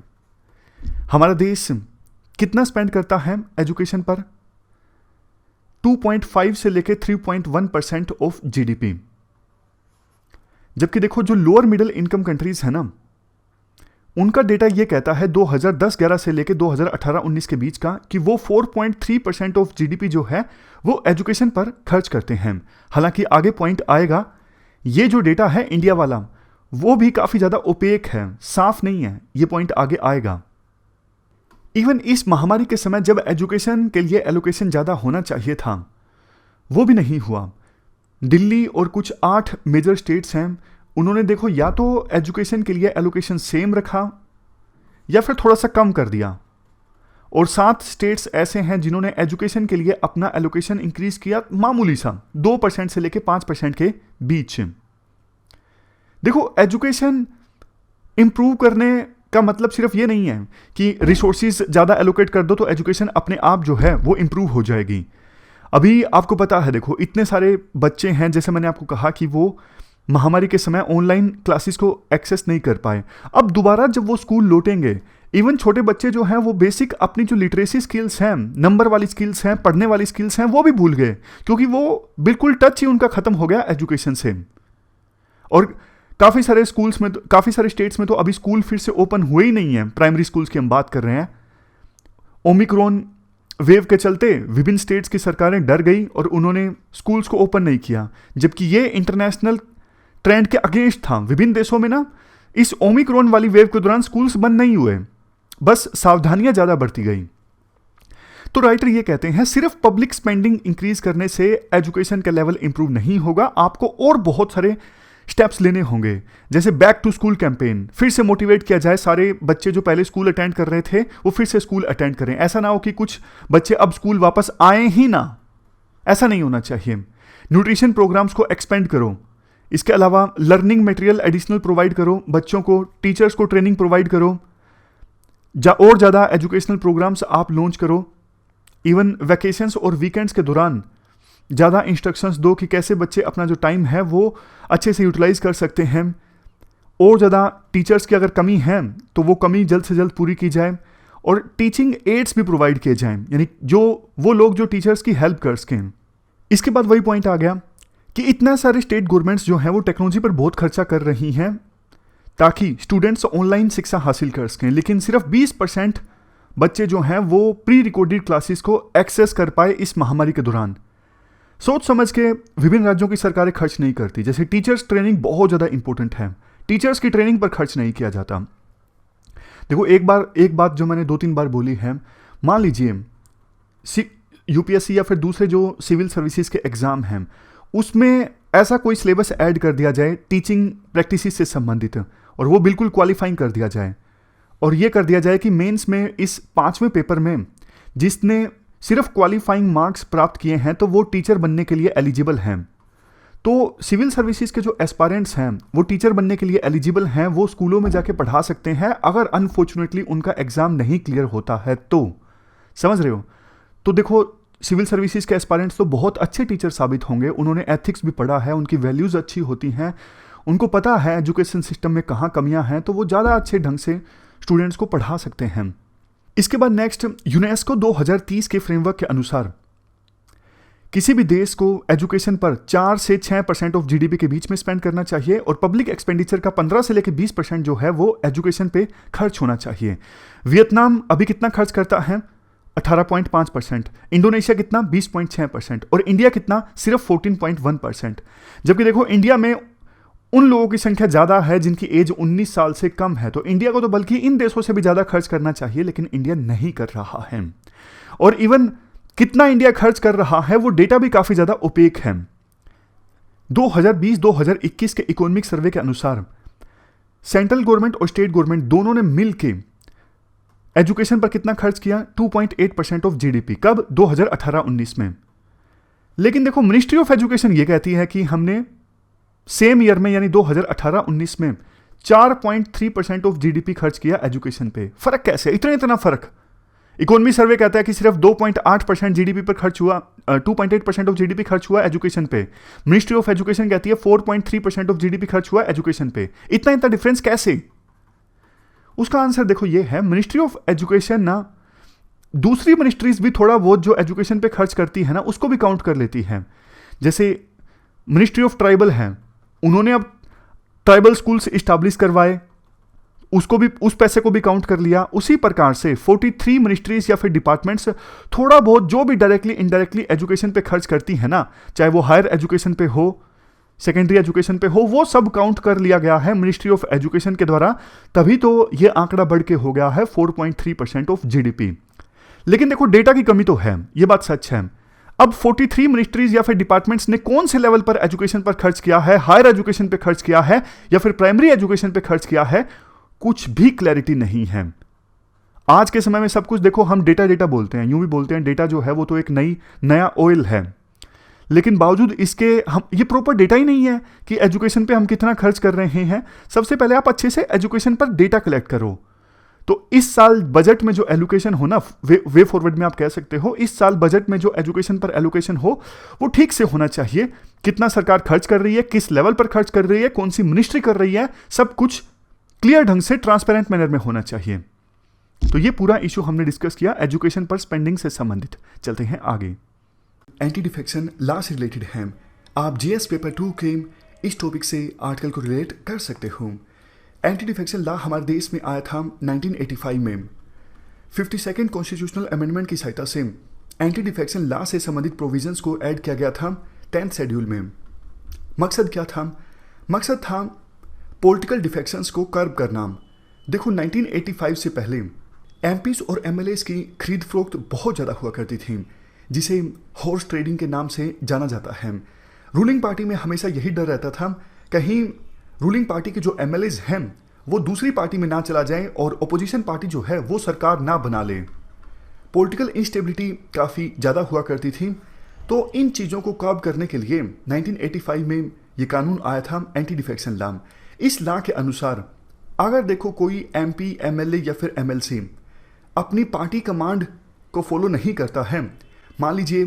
हमारा देश कितना स्पेंड करता है एजुकेशन पर? 2.5 से लेके 3.1% ऑफ GDP। जबकि देखो, जो लोअर मिडिल इनकम कंट्रीज है ना, उनका डेटा ये कहता है 2010-11 से लेके 2018-19 के बीच का कि वो 4.3% ऑफ GDP जो है वो एजुकेशन पर खर्च करते हैं। हालांकि आगे पॉइंट आएगा, ये जो डेटा है इंडिया वाला वो भी काफ़ी ज़्यादा ओपेक है, साफ नहीं है, ये पॉइंट आगे आएगा। इवन इस महामारी के समय जब एजुकेशन के लिए एलोकेशन ज़्यादा होना चाहिए था, वो भी नहीं हुआ। दिल्ली और कुछ 8 मेजर स्टेट्स हैं, उन्होंने देखो या तो एजुकेशन के लिए एलोकेशन सेम रखा या फिर थोड़ा सा कम कर दिया, और 7 स्टेट्स ऐसे हैं जिन्होंने एजुकेशन के लिए अपना एलोकेशन इंक्रीज किया मामूली सा, 2% से लेके 5% के बीच। देखो, एजुकेशन इंप्रूव करने का मतलब सिर्फ ये नहीं है कि रिसोर्सेज ज़्यादा एलोकेट कर दो तो एजुकेशन अपने आप जो है वो इंप्रूव हो जाएगी। अभी आपको पता है, देखो इतने सारे बच्चे हैं, जैसे मैंने आपको कहा कि वो महामारी के समय ऑनलाइन क्लासेस को एक्सेस नहीं कर पाए। अब दोबारा जब वो स्कूल लौटेंगे, इवन छोटे बच्चे जो हैं वो बेसिक अपनी जो लिटरेसी स्किल्स हैं, नंबर वाली स्किल्स हैं, पढ़ने वाली स्किल्स हैं, वो भी भूल गए, क्योंकि वो बिल्कुल टच ही उनका खत्म हो गया एजुकेशन से। और काफ़ी सारे स्कूल्स में, काफ़ी सारे स्टेट्स में तो अभी स्कूल फिर से ओपन हुए ही नहीं है। प्राइमरी स्कूल्स की हम बात कर रहे हैं। ओमिक्रॉन वेव के चलते विभिन्न स्टेट्स की सरकारें डर गई और उन्होंने स्कूल्स को ओपन नहीं किया, जबकि ये इंटरनेशनल ट्रेंड के अगेंस्ट था। विभिन्न देशों में ना इस ओमिक्रॉन वाली वेव के दौरान स्कूल्स बंद नहीं हुए, बस सावधानियां ज़्यादा बरती गई। तो राइटर ये कहते हैं सिर्फ पब्लिक स्पेंडिंग इंक्रीज करने से एजुकेशन का लेवल इंप्रूव नहीं होगा, आपको और बहुत सारे स्टेप्स लेने होंगे, जैसे बैक टू स्कूल कैंपेन, फिर से मोटिवेट किया जाए, सारे बच्चे जो पहले स्कूल अटेंड कर रहे थे वो फिर से स्कूल अटेंड करें। ऐसा ना हो कि कुछ बच्चे अब स्कूल वापस आए ही ना, ऐसा नहीं होना चाहिए। न्यूट्रिशन प्रोग्राम्स को एक्सपेंड करो। इसके अलावा लर्निंग मटेरियल एडिशनल प्रोवाइड करो, बच्चों को, टीचर्स को ट्रेनिंग प्रोवाइड करो, और ज़्यादा एजुकेशनल प्रोग्राम्स आप लॉन्च करो। इवन वैकेशंस और वीकेंड्स के दौरान ज़्यादा इंस्ट्रक्शंस दो कि कैसे बच्चे अपना जो टाइम है वो अच्छे से यूटिलाइज कर सकते हैं। और ज़्यादा टीचर्स की अगर कमी है तो वो कमी जल्द से जल्द पूरी की जाए, और टीचिंग एड्स भी प्रोवाइड किए जाएं, यानी जो वो लोग जो टीचर्स की हेल्प कर सकें। इसके बाद वही पॉइंट आ गया कि इतना सारे स्टेट गवर्नमेंट्स जो हैं वो टेक्नोलॉजी पर बहुत खर्चा कर रही हैं ताकि स्टूडेंट्स ऑनलाइन शिक्षा हासिल कर सकें, लेकिन सिर्फ 20% बच्चे जो हैं वो प्री रिकॉर्डेड क्लासेस को एक्सेस कर पाए इस महामारी के दौरान। सोच समझ के विभिन्न राज्यों की सरकारें खर्च नहीं करती। जैसे टीचर्स ट्रेनिंग बहुत ज़्यादा इंपॉर्टेंट है, टीचर्स की ट्रेनिंग पर खर्च नहीं किया जाता। देखो एक बात जो मैंने 2-3 बार बोली है, मान लीजिए यूपीएससी या फिर दूसरे जो सिविल सर्विसेज के एग्जाम हैं उसमें ऐसा कोई सिलेबस ऐड कर दिया जाए टीचिंग प्रैक्टिसेस से संबंधित, और वो बिल्कुल क्वालिफाइंग कर दिया जाए, और ये कर दिया जाए कि मेंस में इस 5वें पेपर में जिसने सिर्फ क्वालिफाइंग मार्क्स प्राप्त किए हैं तो वो टीचर बनने के लिए एलिजिबल हैं। तो सिविल सर्विसेज के जो एस्पायरेंट्स हैं वो टीचर बनने के लिए एलिजिबल हैं, वो स्कूलों में जाके पढ़ा सकते हैं अगर अनफॉर्चुनेटली उनका एग्जाम नहीं क्लियर होता है तो। समझ रहे हो? तो देखो सिविल सर्विसेज के एस्पायरेंट्स तो बहुत अच्छे टीचर साबित होंगे, उन्होंने एथिक्स भी पढ़ा है, उनकी वैल्यूज़ अच्छी होती हैं, उनको पता है एजुकेशन सिस्टम में कहाँ कमियाँ हैं, तो वो ज़्यादा अच्छे ढंग से स्टूडेंट्स को पढ़ा सकते हैं। इसके बाद नेक्स्ट, यूनेस्को 2030 के फ्रेमवर्क के अनुसार किसी भी देश को एजुकेशन पर 4 से 6% ऑफ जीडीपी के बीच में स्पेंड करना चाहिए, और पब्लिक एक्सपेंडिचर का 15 से लेकर 20% जो है वो एजुकेशन पे खर्च होना चाहिए। वियतनाम अभी कितना खर्च करता है? 18.5%। इंडोनेशिया कितना? 20.6%। और इंडिया कितना? सिर्फ 14.1%। जबकि देखो इंडिया में उन लोगों की संख्या ज़्यादा है जिनकी एज 19 साल से कम है, तो इंडिया को तो बल्कि इन देशों से भी ज़्यादा खर्च करना चाहिए, लेकिन इंडिया नहीं कर रहा है। और इवन कितना इंडिया खर्च कर रहा है वो डेटा भी काफ़ी ज़्यादा ओपेक है। 2020-2021 के इकोनॉमिक सर्वे के अनुसार सेंट्रल गवर्नमेंट और स्टेट गवर्नमेंट दोनों ने मिल के एजुकेशन पर कितना खर्च किया? 2.8% ऑफ जीडीपी। कब? 2018-19 में। लेकिन देखो मिनिस्ट्री ऑफ एजुकेशन ये कहती है कि हमने सेम ईयर में यानी 2018-19 में 4.3% ऑफ जीडीपी खर्च किया एजुकेशन पे। फर्क कैसे? इतना फर्क। इकोनॉमी सर्वे कहता है कि सिर्फ 2.8% जीडीपी पर खर्च हुआ, 2.8% ऑफ जीडीपी खर्च हुआ एजुकेशन पे। मिनिस्ट्री ऑफ एजुकेशन कहती है 4.3% ऑफ जीडीपी खर्च हुआ एजुकेशन पे। इतना डिफरेंस कैसे? उसका आंसर देखो ये है, मिनिस्ट्री ऑफ एजुकेशन ना दूसरी मिनिस्ट्रीज भी थोड़ा बहुत जो एजुकेशन पे खर्च करती है ना उसको भी काउंट कर लेती है। जैसे मिनिस्ट्री ऑफ ट्राइबल है, उन्होंने अब ट्राइबल स्कूल्स इस्टेब्लिश करवाए, उसको भी, उस पैसे को भी काउंट कर लिया। उसी प्रकार से 43 मिनिस्ट्रीज या फिर डिपार्टमेंट्स थोड़ा बहुत जो भी डायरेक्टली इनडायरेक्टली एजुकेशन पे खर्च करती है ना, चाहे वो हायर एजुकेशन पे हो, सेकेंडरी एजुकेशन पे हो, वो सब काउंट कर लिया गया है मिनिस्ट्री ऑफ एजुकेशन के द्वारा। तभी तो ये आंकड़ा बढ़ के हो गया है 4.3% ऑफ जीडीपी। लेकिन देखो डेटा की कमी तो है, ये बात सच है। अब 43 मिनिस्ट्रीज या फिर डिपार्टमेंट्स ने कौन से लेवल पर एजुकेशन पर खर्च किया है, हायर एजुकेशन पे खर्च किया है या फिर प्राइमरी एजुकेशन पे खर्च किया है, कुछ भी क्लैरिटी नहीं है। आज के समय में सब कुछ देखो, हम डेटा बोलते हैं, यूं भी बोलते हैं डेटा जो है वो तो एक नया ऑयल है, लेकिन बावजूद इसके हम ये प्रॉपर डेटा ही नहीं है कि एजुकेशन पे हम कितना खर्च कर रहे हैं। सबसे पहले आप अच्छे से एजुकेशन पर डेटा कलेक्ट करो। तो इस साल बजट में जो एलोकेशन हो ना, वे फॉरवर्ड में आप कह सकते हो, इस साल बजट में जो एजुकेशन पर एलोकेशन हो वो ठीक से होना चाहिए। कितना सरकार खर्च कर रही है, किस लेवल पर खर्च कर रही है, कौन सी मिनिस्ट्री कर रही है, सब कुछ क्लियर ढंग से ट्रांसपेरेंट मैनर में होना चाहिए। तो ये पूरा इशू हमने डिस्कस किया एजुकेशन पर स्पेंडिंग से संबंधित। चलते हैं आगे। एंटी डिफेक्शन लॉ से रिलेटेड है। आप जीएस पेपर 2 के इस टॉपिक से आर्टिकल को रिलेट कर सकते हो। एंटी डिफेक्शन लॉ हमारे देश में आया था 1985 में। 52nd कॉन्स्टिट्यूशनल अमेंडमेंट की सहायता से एंटी डिफेक्शन लॉ से संबंधित प्रोविजंस को ऐड किया गया था 10th शेड्यूल में। मकसद क्या था? मकसद था पॉलिटिकल डिफेक्शंस को कर्ब करना। देखो 1985 से पहले एमपीज और एमएलएस की खरीद फरोख्त बहुत ज़्यादा हुआ करती थी, जिसे हॉर्स ट्रेडिंग के नाम से जाना जाता है। रूलिंग पार्टी में हमेशा यही डर रहता था कहीं रूलिंग पार्टी के जो एमएलएज हैं वो दूसरी पार्टी में ना चला जाए और अपोजिशन पार्टी जो है वो सरकार ना बना ले। पॉलिटिकल इंस्टेबिलिटी काफ़ी ज़्यादा हुआ करती थी। तो इन चीज़ों को कर्ब करने के लिए 1985 में ये कानून आया था, एंटी डिफेक्शन लॉ। इस लॉ के अनुसार अगर देखो कोई एमपी, एमएलए या फिर एमएलसी अपनी पार्टी कमांड को फॉलो नहीं करता है, मान लीजिए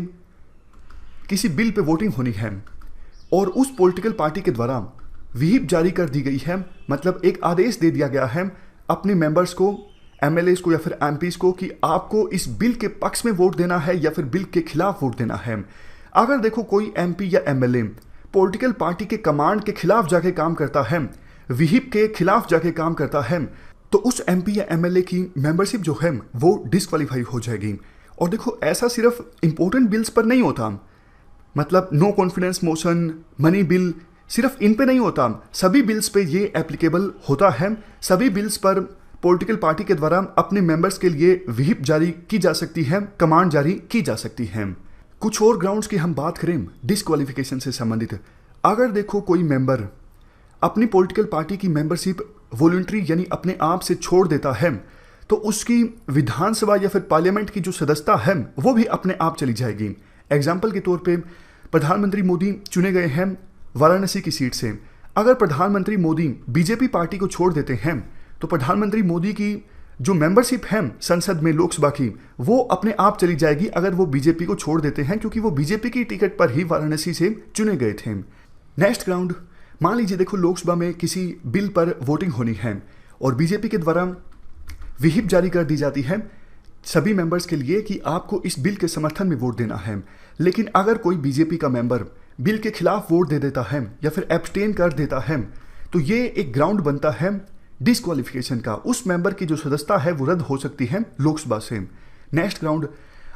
किसी बिल पे वोटिंग होनी है और उस पॉलिटिकल पार्टी के द्वारा व्हिप जारी कर दी गई है, मतलब एक आदेश दे दिया गया है अपने मेंबर्स को, एमएलएस को या फिर एमपीज को कि आपको इस बिल के पक्ष में वोट देना है या फिर बिल के खिलाफ वोट देना है। अगर देखो कोई एमपी या एमएलए पॉलिटिकल पार्टी के कमांड के खिलाफ जाके काम करता है, व्हिप के खिलाफ जाके काम करता है, तो उस एमपी या एमएलए की मेंबरशिप जो है वो डिस्क्वालीफाई हो जाएगी। और देखो ऐसा सिर्फ इंपॉर्टेंट बिल्स पर नहीं होता, मतलब no confidence motion, money bill, सिर्फ इन पे नहीं होता, सभी बिल्स पे ये एप्लीकेबल होता है। सभी बिल्स पर पॉलिटिकल पार्टी के द्वारा अपने मेंबर्स के लिए व्हिप जारी की जा सकती है, कमांड जारी की जा सकती है। कुछ और ग्राउंड्स की हम बात करें डिस्क्वालिफिकेशन से संबंधित, अगर देखो कोई मेंबर अपनी पॉलिटिकल पार्टी की मेंबरशिप वॉलंटरी यानी अपने आप से छोड़ देता है, तो उसकी विधानसभा या फिर पार्लियामेंट की जो सदस्यता है वो भी अपने आप चली जाएगी। एग्जाम्पल के तौर पे प्रधानमंत्री मोदी चुने गए हैं वाराणसी की सीट से। अगर प्रधानमंत्री मोदी बीजेपी पार्टी को छोड़ देते हैं तो प्रधानमंत्री मोदी की जो मेंबरशिप है संसद में, लोकसभा की, वो अपने आप चली जाएगी अगर वो बीजेपी को छोड़ देते हैं, क्योंकि वो बीजेपी की टिकट पर ही वाराणसी से चुने गए थे। नेक्स्ट ग्राउंड, मान लीजिए देखो लोकसभा में किसी बिल पर वोटिंग होनी है और बीजेपी के द्वारा व्हिप जारी कर दी जाती है सभी मेंबर्स के लिए कि आपको इस बिल के समर्थन में वोट देना है। लेकिन अगर कोई बीजेपी का मेंबर बिल के खिलाफ वोट दे देता है या फिर एब्सटेन कर देता है, तो ये एक ग्राउंड बनता है डिस्क्वालिफिकेशन का। उस मेंबर की जो सदस्यता है वो रद्द हो सकती है लोकसभा से। नेक्स्ट ग्राउंड,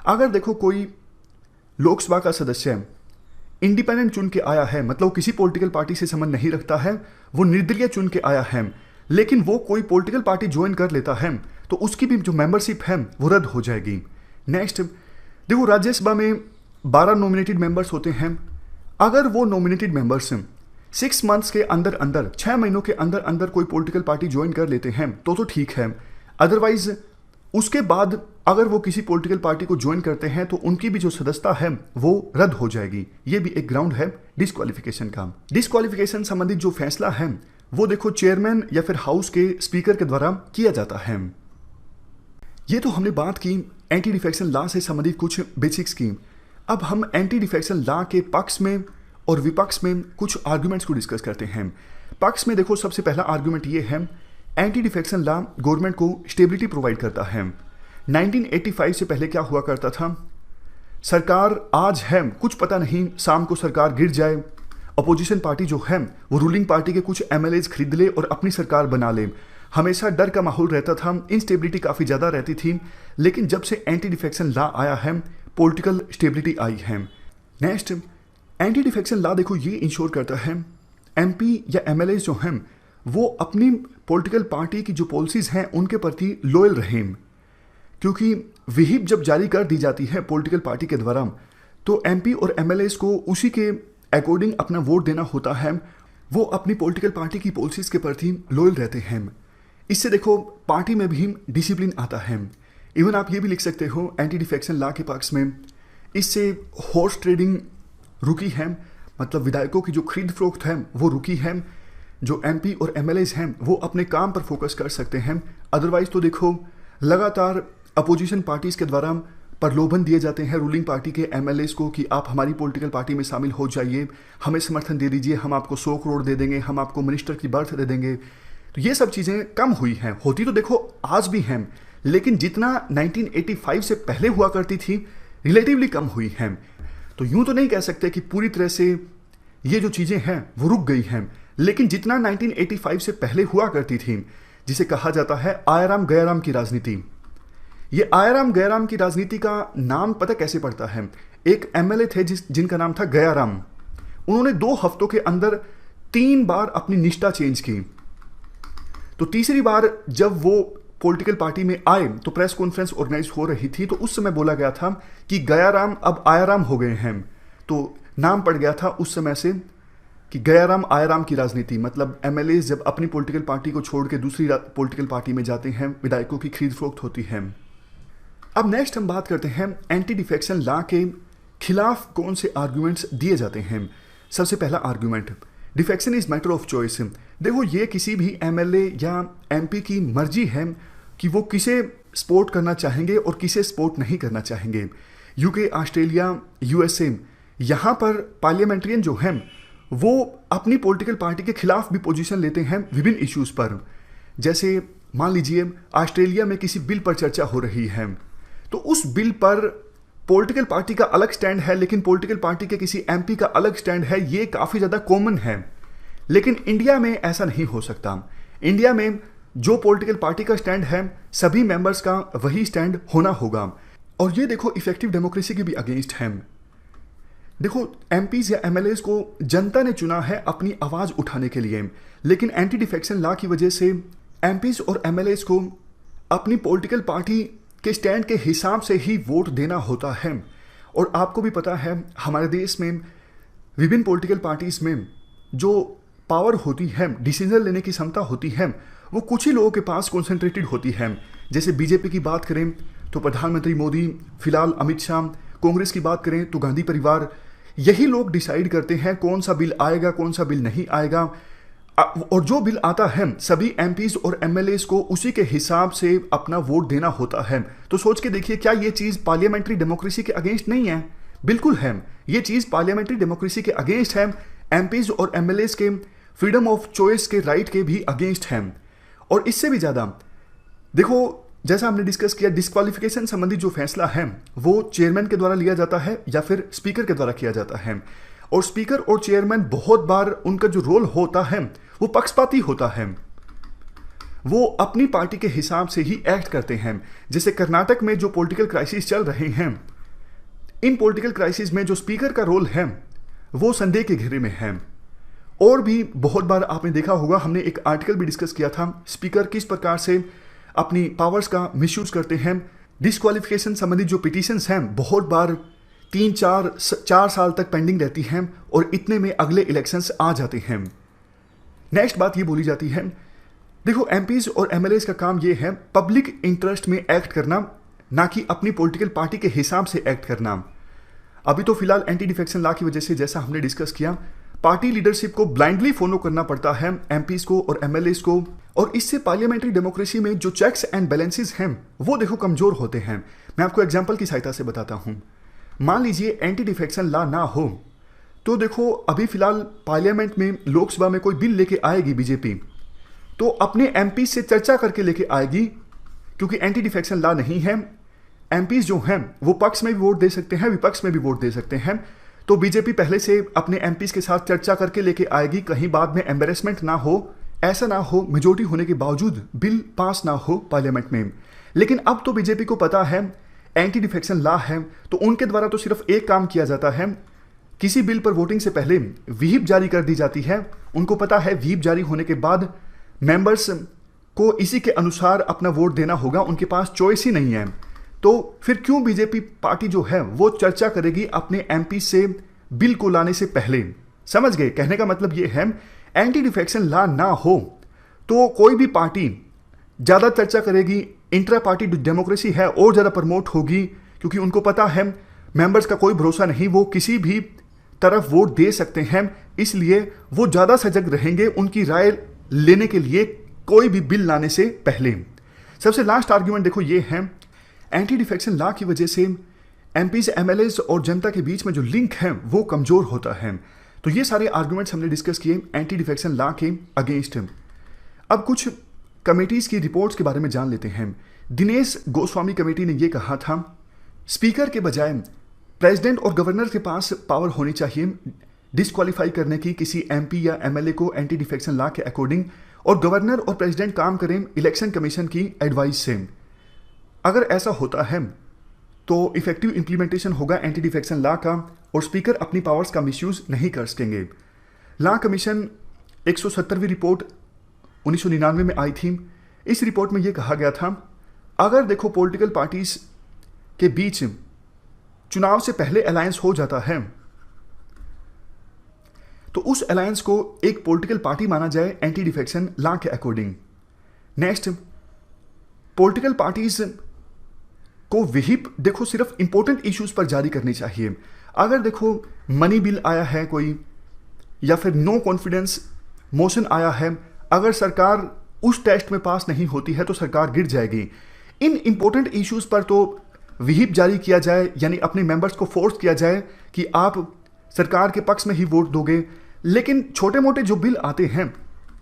अगर देखो कोई लोकसभा का सदस्य इंडिपेंडेंट चुन के आया है, मतलब किसी पॉलिटिकल पार्टी से संबंध नहीं रखता है, वो निर्दलीय चुन के आया है, लेकिन वो कोई पॉलिटिकल पार्टी ज्वाइन कर लेता है, तो उसकी भी जो मेंबरशिप है वो रद्द हो जाएगी। नेक्स्ट देखो राज्यसभा में 12 नॉमिनेटेड मेंबर्स होते हैं। अगर वो नॉमिनेटेड मेंबर्स 6 मंथ्स के अंदर अंदर, 6 महीनों के अंदर अंदर कोई पॉलिटिकल पार्टी ज्वाइन कर लेते हैं तो ठीक है। अदरवाइज उसके बाद अगर वो किसी पॉलिटिकल पार्टी को ज्वाइन करते हैं तो उनकी भी जो सदस्यता है वो रद्द हो जाएगी। ये भी एक ग्राउंड है डिस्क्वालिफिकेशन का। डिस्क्वालिफिकेशन संबंधित जो फैसला है वो देखो चेयरमैन या फिर हाउस के स्पीकर के द्वारा किया जाता है। ये तो हमने बात की एंटी डिफेक्शन लॉ से संबंधित कुछ बेसिक्स की। अब हम एंटी डिफेक्शन लॉ के पक्ष में और विपक्ष में कुछ आर्ग्यूमेंट्स को डिस्कस करते हैं। पक्ष में देखो सबसे पहला आर्ग्यूमेंट ये है, एंटी डिफेक्शन लॉ गवर्नमेंट को स्टेबिलिटी प्रोवाइड करता है। 1985 से पहले क्या हुआ करता था, सरकार आज है कुछ पता नहीं, शाम को सरकार गिर जाए, अपोजिशन पार्टी जो है वो रूलिंग पार्टी के कुछ एमएलएज खरीद ले और अपनी सरकार बना ले। हमेशा डर का माहौल रहता था, इनस्टेबिलिटी काफ़ी ज़्यादा रहती थी। लेकिन जब से एंटी डिफेक्शन लॉ आया है पॉलिटिकल स्टेबिलिटी आई है। नेक्स्ट, एंटी डिफेक्शन लॉ देखो ये इंश्योर करता है एमपी या एमएलए जो हैं वो अपनी पॉलिटिकल पार्टी की जो पॉलिसीज़ हैं उनके प्रति लॉयल रहें, क्योंकि व्हिप जब जारी कर दी जाती है पॉलिटिकल पार्टी के द्वारा तो एमपी और एमएलएस को उसी के अकॉर्डिंग अपना वोट देना होता है। वो अपनी पॉलिटिकल पार्टी की पॉलिसीज़ के प्रति लॉयल रहते हैं। इससे देखो पार्टी में भी डिसिप्लिन आता है। इवन आप ये भी लिख सकते हो एंटी डिफेक्शन लॉ के पक्ष में, इससे हॉर्स ट्रेडिंग रुकी है, मतलब विधायकों की जो खरीद फरोख्त है वो रुकी है। जो एमपी और एमएलएज हैं वो अपने काम पर फोकस कर सकते हैं। अदरवाइज तो देखो लगातार अपोजिशन पार्टीज़ के द्वारा प्रलोभन दिए जाते हैं रूलिंग पार्टी के एमएलएज को कि आप हमारी पॉलिटिकल पार्टी में शामिल हो जाइए, हमें समर्थन दे दीजिए, हम आपको 100 करोड़ दे देंगे, हम आपको मिनिस्टर की बर्थ दे देंगे। तो ये सब चीज़ें कम हुई हैं, होती तो देखो आज भी हैं, लेकिन जितना 1985 से पहले हुआ करती थी रिलेटिवली कम हुई हैं। तो यूं तो नहीं कह सकते कि पूरी तरह से ये जो चीज़ें हैं वो रुक गई हैं, लेकिन जितना 1985 से पहले हुआ करती थी, जिसे कहा जाता है आयाराम गयाराम की राजनीति, ये आयाराम गयाराम की राजनीति का नाम पता कैसे पड़ता है। एक एमएलए थे जिनका नाम था गयाराम, उन्होंने 2 हफ्तों के अंदर 3 बार अपनी निष्ठा चेंज की। तो तीसरी बार जब वो पॉलिटिकल पार्टी में आए तो प्रेस कॉन्फ्रेंस ऑर्गेनाइज हो रही थी, तो उस समय बोला गया था कि गयाराम अब आयाराम हो गए हैं। तो नाम पड़ गया था उस समय से कि गयाराम आयाराम की राजनीति, मतलब एमएलए जब अपनी पॉलिटिकल पार्टी को छोड़ के दूसरी पॉलिटिकल पार्टी में जाते हैं, विधायकों की खरीद फरोख्त होती है। अब नेक्स्ट हम बात करते हैं एंटी डिफेक्शन लॉ के खिलाफ कौन से आर्गूमेंट्स दिए जाते हैं। सबसे पहला argument, defection is matter of choice. देखो, ये किसी भी एमएलए या एमपी की मर्जी है कि वो किसे सपोर्ट करना चाहेंगे और किसे सपोर्ट नहीं करना चाहेंगे। यूके, ऑस्ट्रेलिया, यूएसए, यहाँ पर पार्लियामेंट्रियन जो हैं वो अपनी पॉलिटिकल पार्टी के खिलाफ भी पोजीशन लेते हैं विभिन्न इश्यूज पर। जैसे मान लीजिए ऑस्ट्रेलिया में किसी बिल पर चर्चा हो रही है, तो उस बिल पर पॉलिटिकल पार्टी का अलग स्टैंड है, लेकिन पॉलिटिकल पार्टी के किसी एमपी का अलग स्टैंड है। ये काफ़ी ज़्यादा कॉमन है, लेकिन इंडिया में ऐसा नहीं हो सकता। इंडिया में जो पॉलिटिकल पार्टी का स्टैंड है, सभी मेंबर्स का वही स्टैंड होना होगा। और ये देखो, इफेक्टिव डेमोक्रेसी के भी अगेंस्ट है। देखो, एमपीज या एमएलएज को जनता ने चुना है अपनी आवाज़ उठाने के लिए, लेकिन एंटी डिफेक्शन लॉ की वजह से एमपीज और एमएलएज को अपनी पॉलिटिकल पार्टी के स्टैंड के हिसाब से ही वोट देना होता है। और आपको भी पता है, हमारे देश में विभिन्न पॉलिटिकल पार्टीज में जो पावर होती है, डिसीजन लेने की क्षमता होती है, वो कुछ ही लोगों के पास कॉन्सेंट्रेटेड होती है। जैसे बीजेपी की बात करें तो प्रधानमंत्री मोदी, फिलहाल अमित शाह, कांग्रेस की बात करें तो गांधी परिवार, यही लोग डिसाइड करते हैं कौन सा बिल आएगा, कौन सा बिल नहीं आएगा। और जो बिल आता है सभी एमपीज और एमएलएज को उसी के हिसाब से अपना वोट देना होता है। तो सोच के देखिए, क्या ये चीज़ पार्लियामेंट्री डेमोक्रेसी के अगेंस्ट नहीं है? बिल्कुल है। ये चीज़ पार्लियामेंट्री डेमोक्रेसी के अगेंस्ट है, एमपीज और एमएलएज के फ्रीडम ऑफ चॉइस के राइट के भी अगेंस्ट है। और इससे भी ज़्यादा देखो, जैसा हमने डिस्कस किया, डिस्क्वालिफिकेशन संबंधी जो फैसला है वो चेयरमैन के द्वारा लिया जाता है या फिर स्पीकर के द्वारा किया जाता है। और स्पीकर और चेयरमैन बहुत बार उनका जो रोल होता है वो पक्षपाती होता है, वो अपनी पार्टी के हिसाब से ही एक्ट करते हैं। जैसे कर्नाटक में जो पॉलिटिकल क्राइसिस चल रहे हैं, इन पॉलिटिकल क्राइसिस में जो स्पीकर का रोल है वो संदेह के घेरे में है। और भी बहुत बार आपने देखा होगा, हमने एक आर्टिकल भी डिस्कस किया था, स्पीकर किस प्रकार से अपनी पावर्स का मिसयूज करते हैं। डिस्क्वालिफिकेशन संबंधी जो पिटीशंस हैं बहुत बार 3-4 साल तक पेंडिंग रहती हैं और इतने में अगले इलेक्शंस आ जाते हैं। नेक्स्ट बात ये बोली जाती है, देखो, एमपीज और एमएलएज का काम ये है पब्लिक इंटरेस्ट में एक्ट करना, ना कि अपनी पॉलिटिकल पार्टी के हिसाब से एक्ट करना। अभी तो फिलहाल एंटी डिफेक्शन लॉ की वजह से, जैसा हमने डिस्कस किया, पार्टी लीडरशिप को ब्लाइंडली फॉलो करना पड़ता है एमपीज को और एमएलएज को, और इससे पार्लियामेंट्री डेमोक्रेसी में जो चेक्स एंड बैलेंसेस हैं वो देखो कमजोर होते हैं। मैं आपको एग्जांपल की सहायता से बताता हूं। मान लीजिए एंटी डिफेक्शन लॉ ना हो, तो देखो अभी फिलहाल पार्लियामेंट में, लोकसभा में कोई बिल लेके आएगी बीजेपी, तो अपने एमपी से चर्चा करके लेके आएगी, क्योंकि एंटी डिफेक्शन लॉ नहीं है। एमपीज जो हैं वो पक्ष में भी वोट दे सकते हैं, विपक्ष में भी वोट दे सकते हैं। तो बीजेपी पहले से अपने एमपीज के साथ चर्चा करके लेके आएगी, कहीं बाद में एम्बेरसमेंट ना हो, ऐसा ना हो मेजोरिटी होने के बावजूद बिल पास ना हो पार्लियामेंट में। लेकिन अब तो बीजेपी को पता है एंटी डिफेक्शन लॉ है, तो उनके द्वारा तो सिर्फ एक काम किया जाता है, किसी बिल पर वोटिंग से पहले व्हीप जारी कर दी जाती है। उनको पता है व्हीप जारी होने के बाद मेंबर्स को इसी के अनुसार अपना वोट देना होगा, उनके पास चॉइस ही नहीं है। तो फिर क्यों बीजेपी पार्टी जो है वो चर्चा करेगी अपने एमपी से बिल को लाने से पहले? समझ गए? कहने का मतलब ये है, एंटी डिफेक्शन लॉ ना हो तो कोई भी पार्टी ज़्यादा चर्चा करेगी, इंट्रा पार्टी डेमोक्रेसी है और ज़्यादा प्रमोट होगी, क्योंकि उनको पता है मेंबर्स का कोई भरोसा नहीं, वो किसी भी तरफ वोट दे सकते हैं, इसलिए वो ज़्यादा सजग रहेंगे उनकी राय लेने के लिए कोई भी बिल लाने से पहले। सबसे लास्ट आर्ग्यूमेंट देखो ये है, एंटी डिफेक्शन लॉ की वजह से एमपीज, एमएलएज और जनता के बीच में जो लिंक है वो कमज़ोर होता है। तो ये सारे आर्ग्यूमेंट्स हमने डिस्कस किए एंटी डिफेक्शन लॉ के अगेंस्ट। अब कुछ कमेटीज़ की रिपोर्ट्स के बारे में जान लेते हैं। दिनेश गोस्वामी कमेटी ने ये कहा था, स्पीकर के बजाय प्रेसिडेंट और गवर्नर के पास पावर होनी चाहिए डिस्क्वालीफाई करने की किसी एमपी या एमएलए को एंटी डिफेक्शन लॉ के अकॉर्डिंग, और गवर्नर और प्रेसिडेंट काम करें इलेक्शन कमीशन की एडवाइस से। अगर ऐसा होता है तो इफेक्टिव इंप्लीमेंटेशन होगा एंटी डिफेक्शन लॉ का, और स्पीकर अपनी पावर्स का मिसयूज नहीं कर सकेंगे। लॉ कमीशन 170वीं रिपोर्ट 1999 में आई थी। इस रिपोर्ट में यह कहा गया था, अगर देखो पॉलिटिकल पार्टीज के बीच चुनाव से पहले अलायंस हो जाता है तो उस अलायंस को एक पॉलिटिकल पार्टी माना जाए एंटी डिफेक्शन लॉ के अकॉर्डिंग। नेक्स्ट, पॉलिटिकल पार्टीज को व्हिप देखो सिर्फ इंपॉर्टेंट इश्यूज पर जारी करनी चाहिए। अगर देखो मनी बिल आया है कोई, या फिर नो कॉन्फिडेंस मोशन आया है, अगर सरकार उस टेस्ट में पास नहीं होती है तो सरकार गिर जाएगी। इन इंपॉर्टेंट इश्यूज पर तो व्हिप जारी किया जाए, यानी अपने मेंबर्स को फोर्स किया जाए कि आप सरकार के पक्ष में ही वोट दोगे। लेकिन छोटे मोटे जो बिल आते हैं,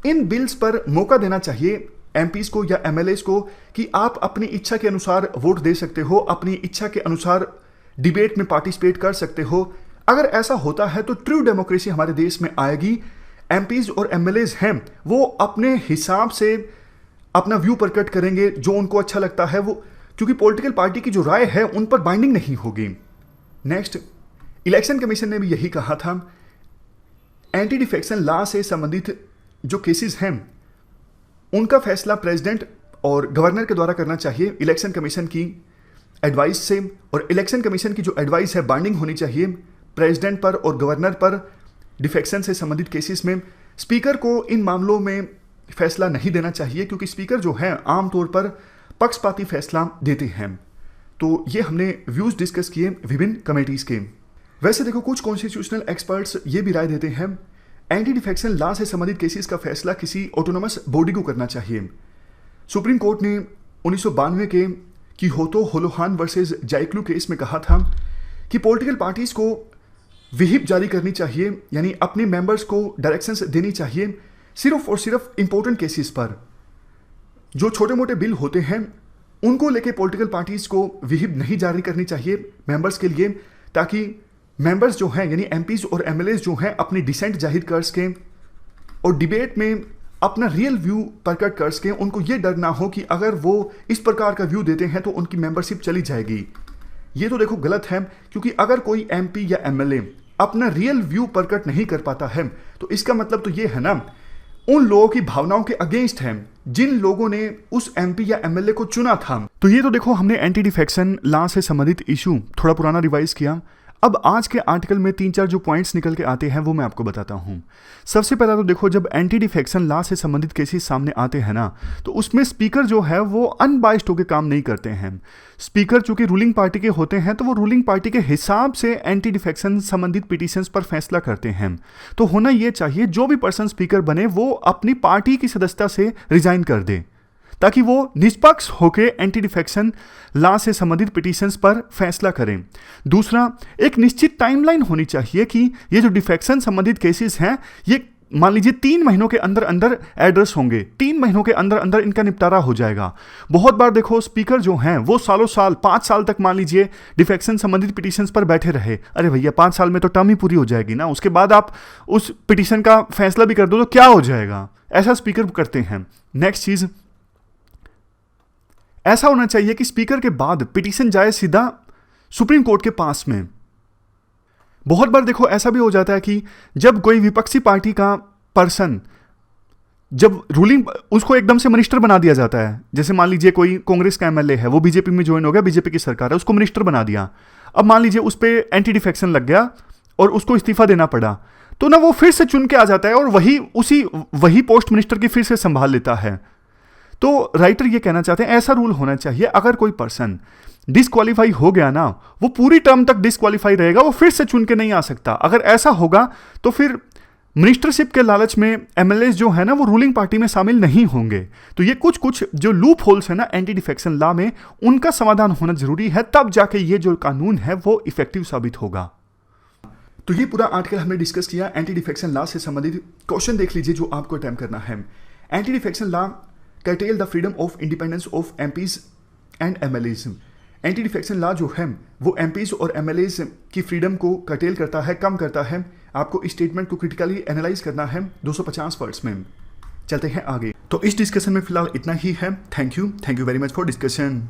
इन बिल्स पर मौका देना चाहिए एमपीज को या एमएलएस को कि आप अपनी इच्छा के अनुसार वोट दे सकते हो, अपनी इच्छा के अनुसार डिबेट में पार्टिसिपेट कर सकते हो। अगर ऐसा होता है तो ट्रू डेमोक्रेसी हमारे देश में आएगी। एमपीज और एमएलएस हैं वो अपने हिसाब से अपना व्यू प्रकट करेंगे जो उनको अच्छा लगता है, वो क्योंकि पॉलिटिकल पार्टी की जो राय है उन पर बाइंडिंग नहीं होगी। नेक्स्ट, इलेक्शन कमीशन ने भी यही कहा था, एंटी डिफेक्शन लॉ से संबंधित जो केसेस हैं उनका फैसला प्रेसिडेंट और गवर्नर के द्वारा करना चाहिए इलेक्शन कमीशन की एडवाइस से, और इलेक्शन कमीशन की जो एडवाइस है बाइंडिंग होनी चाहिए प्रेसिडेंट पर और गवर्नर पर। डिफेक्शन से संबंधित केसेस में स्पीकर को इन मामलों में फैसला नहीं देना चाहिए, क्योंकि स्पीकर जो है आमतौर पर पक्षपाती फैसला देते हैं। तो ये हमने व्यूज डिस्कस किए विभिन्न कमेटीज के। वैसे देखो कुछ कॉन्स्टिट्यूशनल एक्सपर्ट्स ये भी राय देते हैं एंटी डिफेक्शन लॉ से संबंधित केसेस का फैसला किसी ऑटोनोमस बॉडी को करना चाहिए। सुप्रीम कोर्ट ने 1992 के किहोतो होलोहान वर्सेस जाइक्लू केस में कहा था कि पॉलिटिकल पार्टीज को व्हिप जारी करनी चाहिए, यानी अपने मेंबर्स को डायरेक्शंस देनी चाहिए सिर्फ और सिर्फ इंपॉर्टेंट केसेस पर। जो छोटे मोटे बिल होते हैं उनको लेके पॉलिटिकल पार्टीज को व्हिप नहीं जारी करनी चाहिए मेंबर्स के लिए, ताकि मेंबर्स जो हैं यानी एमपीज और एमएलएस जो हैं अपनी डिसेंट जाहिर कर सकें और डिबेट में अपना रियल व्यू प्रकट कर सकें। उनको ये डर ना हो कि अगर वो इस प्रकार का व्यू देते हैं तो उनकी मेंबरशिप चली जाएगी। ये तो देखो गलत है, क्योंकि अगर कोई एमपी या एमएलए अपना रियल व्यू प्रकट नहीं कर पाता है तो इसका मतलब तो ये है ना उन लोगों की भावनाओं के अगेंस्ट है जिन लोगों ने उस एमपी या एमएलए को चुना था। तो ये तो देखो हमने एंटी डिफेक्शन लॉ से संबंधित इशू थोड़ा पुराना रिवाइज किया। अब आज के आर्टिकल में 3-4 जो पॉइंट्स निकल के आते हैं वो मैं आपको बताता हूं। सबसे पहला तो देखो जब एंटी डिफेक्शन लॉ से संबंधित केसेस सामने आते हैं ना, तो उसमें स्पीकर जो है वो अनबाइस्ड होकर काम नहीं करते हैं। स्पीकर चूंकि रूलिंग पार्टी के होते हैं तो वो रूलिंग पार्टी के हिसाब से एंटी डिफेक्शन संबंधित पिटीशंस पर फैसला करते हैं। तो होना ये चाहिए जो भी पर्सन स्पीकर बने वो अपनी पार्टी की सदस्यता से रिजाइन कर दे, ताकि वो निष्पक्ष होकर एंटी डिफेक्शन लॉ से संबंधित पिटीशंस पर फैसला करें। दूसरा, एक निश्चित टाइमलाइन होनी चाहिए कि ये जो डिफेक्शन संबंधित केसेस हैं ये मान लीजिए 3 महीनों के अंदर अंदर एड्रेस होंगे, 3 महीनों के अंदर अंदर इनका निपटारा हो जाएगा। बहुत बार देखो स्पीकर जो हैं वो सालों साल 5 साल तक मान लीजिए डिफेक्शन संबंधित पिटीशंस पर बैठे रहे। अरे भैया 5 साल में तो टर्म ही पूरी हो जाएगी ना, उसके बाद आप उस पिटीशन का फैसला भी कर दो तो क्या हो जाएगा। ऐसा स्पीकर करते हैं। नेक्स्ट चीज, ऐसा होना चाहिए कि स्पीकर के बाद पिटीशन जाए सीधा सुप्रीम कोर्ट के पास में। बहुत बार देखो ऐसा भी हो जाता है कि जब कोई विपक्षी पार्टी का पर्सन जब रूलिंग उसको एकदम से मिनिस्टर बना दिया जाता है, जैसे मान लीजिए कोई कांग्रेस का एमएलए है वो बीजेपी में ज्वाइन हो गया, बीजेपी की सरकार है, उसको मिनिस्टर बना दिया। अब मान लीजिए उस पर एंटी डिफेक्शन लग गया और उसको इस्तीफा देना पड़ा, तो ना वो फिर से चुन के आ जाता है और वही पोस्ट मिनिस्टर की फिर से संभाल लेता है। तो राइटर ये कहना चाहते हैं ऐसा रूल होना चाहिए, अगर कोई पर्सन डिस्क्वालीफाई हो गया ना वो पूरी टर्म तक डिस्क्वालीफाई रहेगा, वो फिर से चुन के नहीं आ सकता। अगर ऐसा होगा तो फिर मिनिस्टरशिप के लालच में एमएलए जो है ना वो रूलिंग पार्टी में शामिल नहीं होंगे। तो ये कुछ जो लूप होल्स है ना एंटी डिफेक्शन लॉ में, उनका समाधान होना जरूरी है, तब जाके ये जो कानून है वो इफेक्टिव साबित होगा। तो ये पूरा आर्टिकल हमने डिस्कस किया एंटी डिफेक्शन लॉ से संबंधित। क्वेश्चन देख लीजिए जो आपको अटेम्प्ट करना है। Anti defection law curtail the freedom of independence of MPs and MLAs। Anti defection law जो है वो MPs और MLAs की फ्रीडम को कर्टेल करता है, कम करता है। आपको इस स्टेटमेंट को क्रिटिकली एनालाइज करना है 250 वर्ड्स में। चलते हैं आगे। तो इस डिस्कशन में फिलहाल इतना ही है। Thank you very much for discussion.